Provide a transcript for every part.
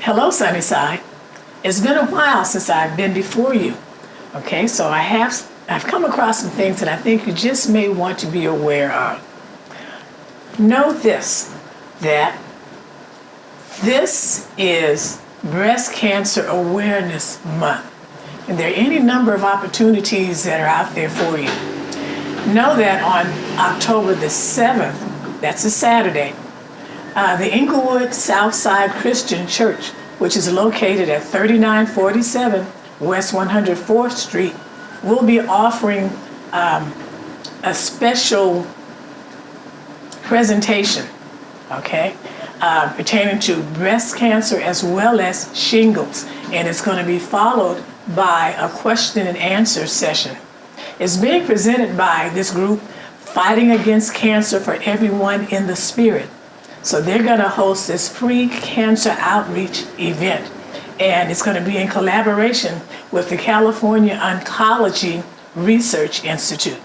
Hello, Sunnyside. It's been a while since I've been before you. Okay, so I've come across some things that I think you just may want to be aware of. Know this, that this is Breast Cancer Awareness Month. And there are any number of opportunities that are out there for you. Know that on October the 7th, that's a Saturday, the Inglewood Southside Christian Church, which is located at 3947 West 104th Street, will be offering a special presentation, okay, pertaining to breast cancer as well as shingles. And it's going to be followed by a question and answer session. It's being presented by this group, Fighting Against Cancer for Everyone in the Spirit. So they're going to host this free cancer outreach event. And it's going to be in collaboration with the California Oncology Research Institute.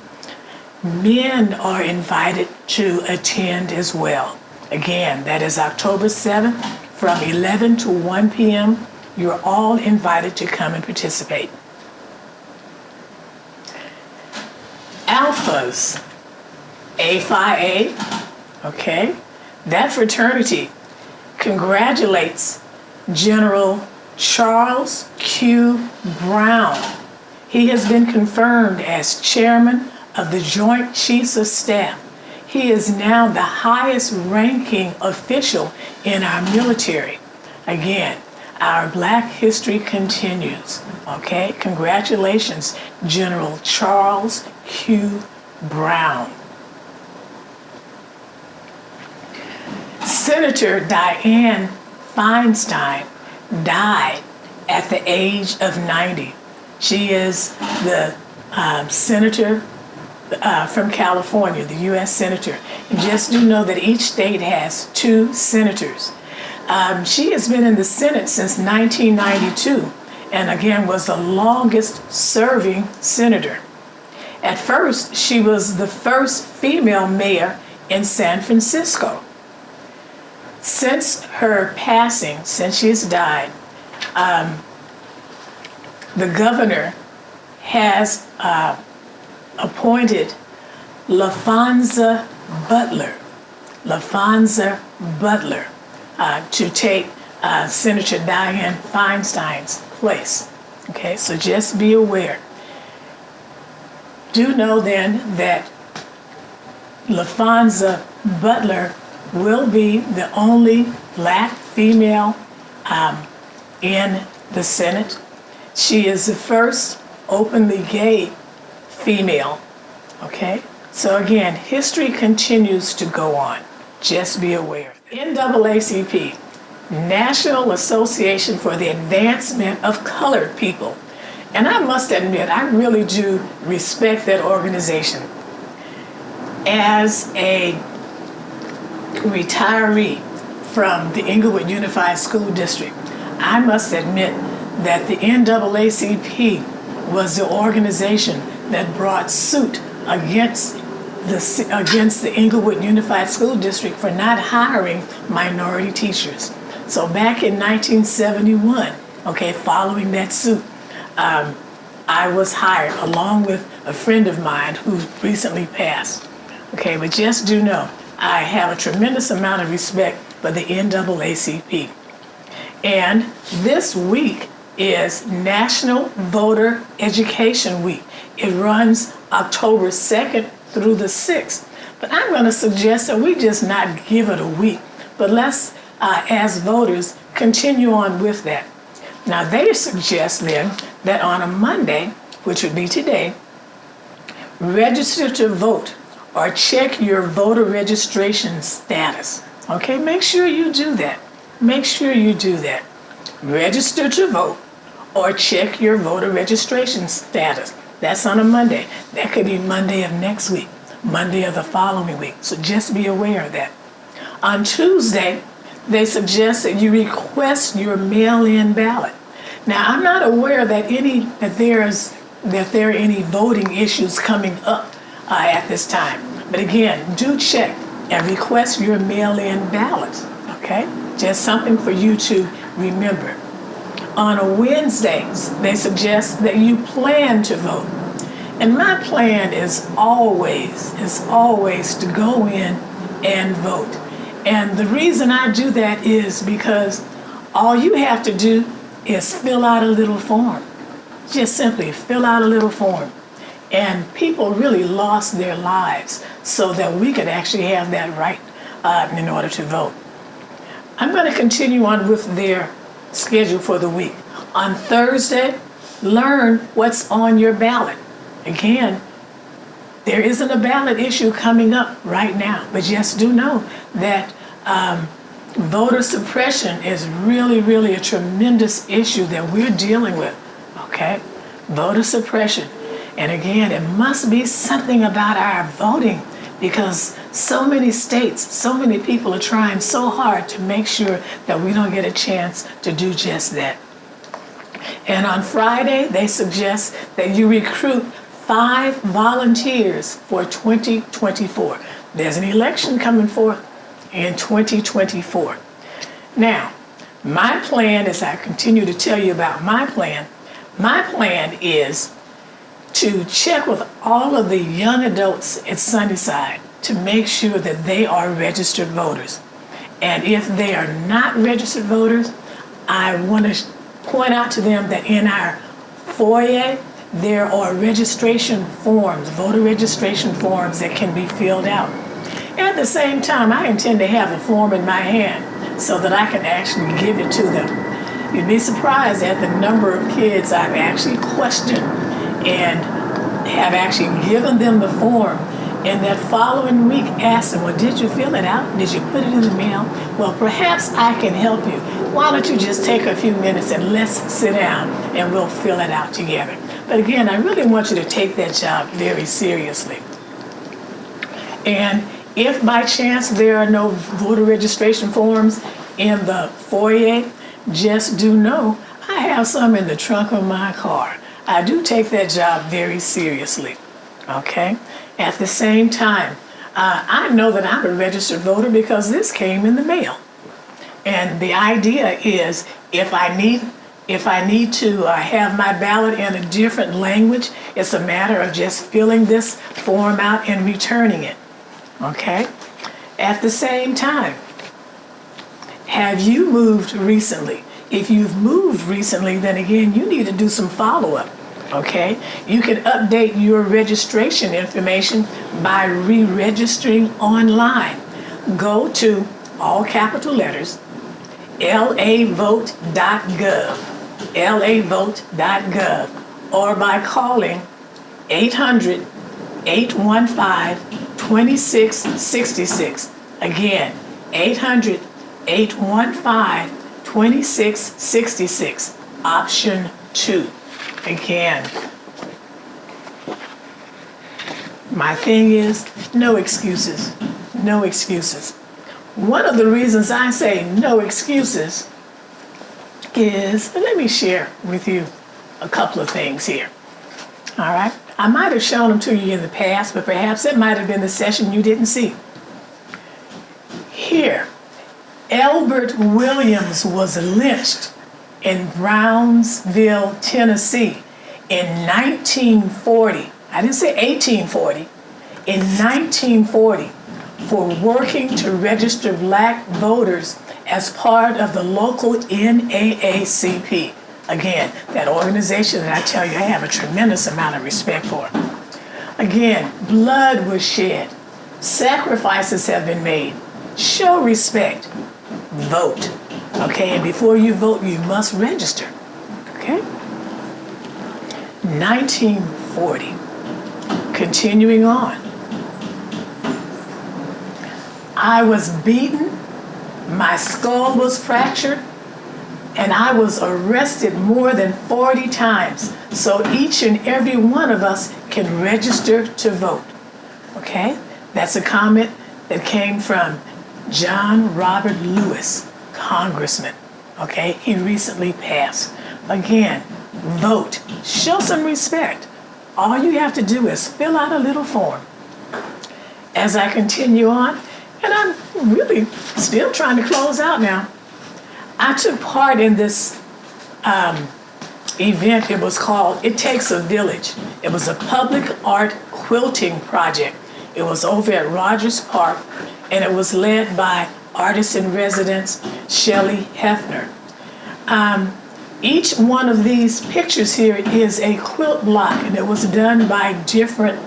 Men are invited to attend as well. Again, that is October 7th from 11 to 1 p.m. You're all invited to come and participate. Alphas, A Phi A, okay? That fraternity congratulates General Charles Q. Brown. He has been confirmed as chairman of the Joint Chiefs of Staff. He is now the highest ranking official in our military. Again, our Black history continues, okay? Congratulations, General Charles Q. Brown. Senator Dianne Feinstein died at the age of 90. She is the senator from California, the U.S. senator. And just do know that each state has 2 senators. She has been in the Senate since 1992, and again was the longest serving senator. At first, she was the first female mayor in San Francisco. Since her passing, since she's died, the governor has appointed LaFonza Butler to take Senator Dianne Feinstein's place. Okay, so just be aware. Do know then that LaFonza Butler will be the only Black female in the Senate. She is the first openly gay female, okay? So again, history continues to go on. Just be aware. NAACP, National Association for the Advancement of Colored People. And I must admit, I really do respect that organization. As a retiree from the Inglewood Unified School District, I must admit that the NAACP was the organization that brought suit against the Inglewood Unified School District for not hiring minority teachers. So back in 1971, okay, following that suit, I was hired along with a friend of mine who recently passed. Okay, but just do know, I have a tremendous amount of respect for the NAACP. And this week is National Voter Education Week. It runs October 2nd through the 6th. But I'm going to suggest that we just not give it a week, but let's, as voters, continue on with that. Now, they suggest then that on a Monday, which would be today, register to vote or check your voter registration status. Okay, make sure you do that. Make sure you do that. Register to vote or check your voter registration status. That's on a Monday. That could be Monday of next week, Monday of the following week. So just be aware of that. On Tuesday, they suggest that you request your mail-in ballot. Now, I'm not aware that there are any voting issues coming up at this time. But again, do check and request your mail-in ballots, okay? Just something for you to remember. On a Wednesday, they suggest that you plan to vote. And my plan is always to go in and vote. And the reason I do that is because all you have to do is fill out a little form. Just simply fill out a little form. And people really lost their lives so that we could actually have that right in order to vote. I'm going to continue on with their schedule for the week. On Thursday, learn what's on your ballot. Again, there isn't a ballot issue coming up right now, but just do know that voter suppression is really a tremendous issue that we're dealing with, okay? Voter suppression. And again, it must be something about our voting because so many states, so many people are trying so hard to make sure that we don't get a chance to do just that. And on Friday, they suggest that you recruit 5 volunteers for 2024. There's an election coming forth in 2024. Now, my plan, as I continue to tell you about my plan is to check with all of the young adults at Sunnyside to make sure that they are registered voters. And if they are not registered voters, I want to point out to them that in our foyer, there are registration forms, voter registration forms that can be filled out. At the same time, I intend to have a form in my hand so that I can actually give it to them. You'd be surprised at the number of kids I've actually questioned and have actually given them the form, and that following week asked them, well, did you fill it out? Did you put it in the mail? Well, perhaps I can help you. Why don't you just take a few minutes and let's sit down and we'll fill it out together. But again, I really want you to take that job very seriously. And if by chance there are no voter registration forms in the foyer, just do know I have some in the trunk of my car. I do take that job very seriously, okay? At the same time, I know that I'm a registered voter because this came in the mail. And the idea is if I need to have my ballot in a different language, it's a matter of just filling this form out and returning it, okay? At the same time, have you moved recently? If you've moved recently, then again, you need to do some follow-up, okay? You can update your registration information by re-registering online. Go to, all capital letters, lavote.gov, lavote.gov, or by calling 800-815-2666. Again, 800-815-2666, option 2. Again, my thing is no excuses, no excuses. One of the reasons I say no excuses is, let me share with you a couple of things here. All right? I might have shown them to you in the past, but perhaps it might have been the session you didn't see. Here, Elbert Williams was lynched in Brownsville, Tennessee in 1940. I didn't say 1840. In 1940, for working to register black voters as part of the local NAACP. Again, that organization that I tell you I have a tremendous amount of respect for. Again, blood was shed. Sacrifices have been made. Show respect. Vote. Okay, and before you vote, you must register. Okay? 1940. Continuing on. I was beaten, my skull was fractured, and I was arrested more than 40 times. So each and every one of us can register to vote. Okay? That's a comment that came from John Robert Lewis, Congressman. Okay? He recently passed. Again, vote. Show some respect. All you have to do is fill out a little form. As I continue on, and I'm really still trying to close out now, I took part in this event. It was called It Takes a Village. It was a public art quilting project. It was over at Rogers Park, and it was led by artist in residence Shelley Hefner. Each one of these pictures here is a quilt block, and it was done by different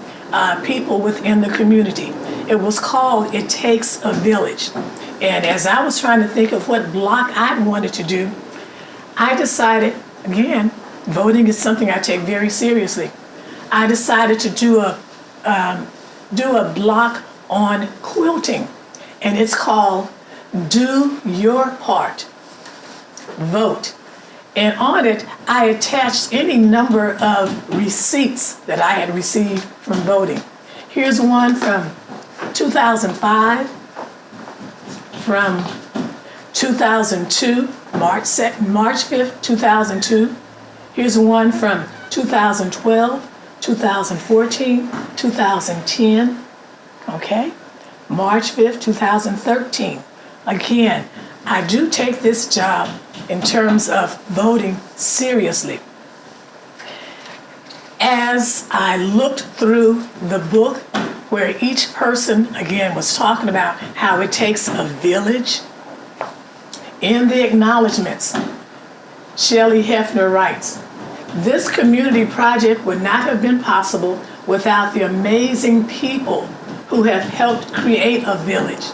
people within the community. It was called It Takes a Village. And as I was trying to think of what block I wanted to do, I decided, again, voting is something I take very seriously. I decided to do a block on quilting, and it's called Do Your Part, Vote. And on it, I attached any number of receipts that I had received from voting. Here's one from 2005, from 2002, March 5th, 2002. Here's one from 2012, 2014, 2010, okay? March 5th, 2013. Again, I do take this job in terms of voting seriously. As I looked through the book where each person, again, was talking about how it takes a village, in the acknowledgments, Shelley Hefner writes, "This community project would not have been possible without the amazing people who have helped create a village.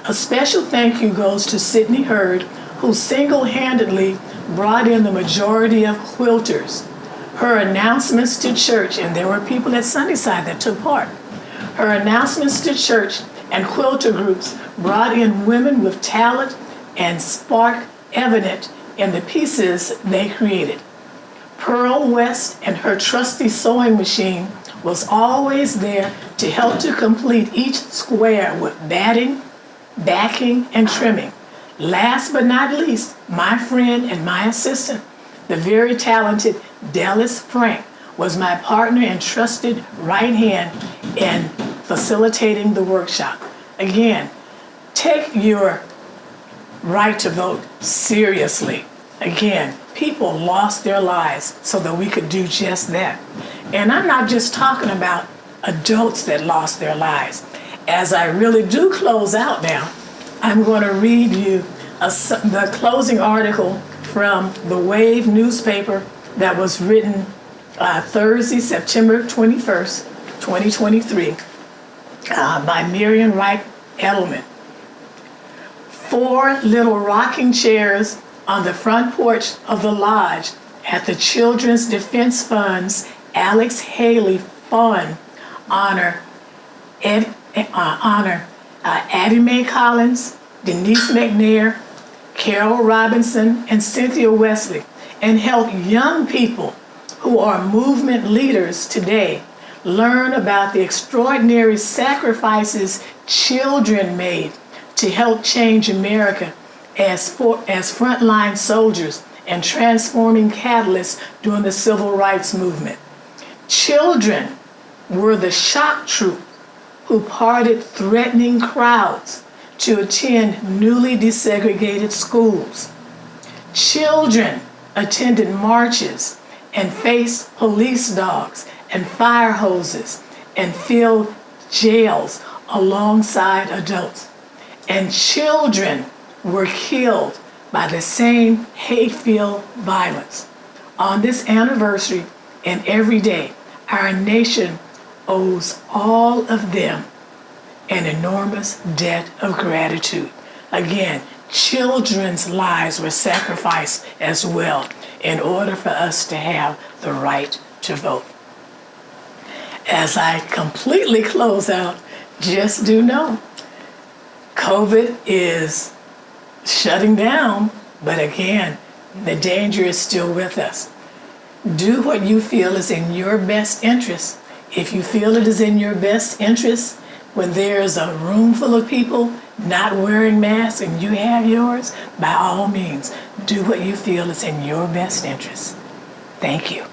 A special thank you goes to Sydney Hurd, who single-handedly brought in the majority of quilters. Her announcements to church," and there were people at Sunnyside that took part, "her announcements to church and quilter groups brought in women with talent and spark evident in the pieces they created. Pearl West and her trusty sewing machine was always there to help to complete each square with batting, backing, and trimming. Last but not least, my friend and my assistant, the very talented Dallas Frank, was my partner and trusted right hand in facilitating the workshop." Again, take your right to vote seriously. Again, people lost their lives so that we could do just that. And I'm not just talking about adults that lost their lives. As I really do close out now, I'm going to read you the closing article from the Wave newspaper that was written Thursday, September 21st, 2023, by Miriam Wright Edelman. "4 little rocking chairs on the front porch of the lodge at the Children's Defense Fund's Alex Haley Fund honor Addie Mae Collins, Denise McNair, Carol Robinson, and Cynthia Wesley, and help young people who are movement leaders today learn about the extraordinary sacrifices children made to help change America as frontline soldiers and transforming catalysts during the civil rights movement. Children were the shock troop who parted threatening crowds to attend newly desegregated schools. Children attended marches and faced police dogs and fire hoses and filled jails alongside adults. And children were killed by the same hate-filled violence. On this anniversary and every day, our nation owes all of them an enormous debt of gratitude. Again, children's lives were sacrificed as well in order for us to have the right to vote. As I completely close out, just do know, COVID is shutting down, but again, the danger is still with us. Do what you feel is in your best interest. If you feel it is in your best interest, when there's a room full of people not wearing masks and you have yours, by all means, do what you feel is in your best interest. Thank you.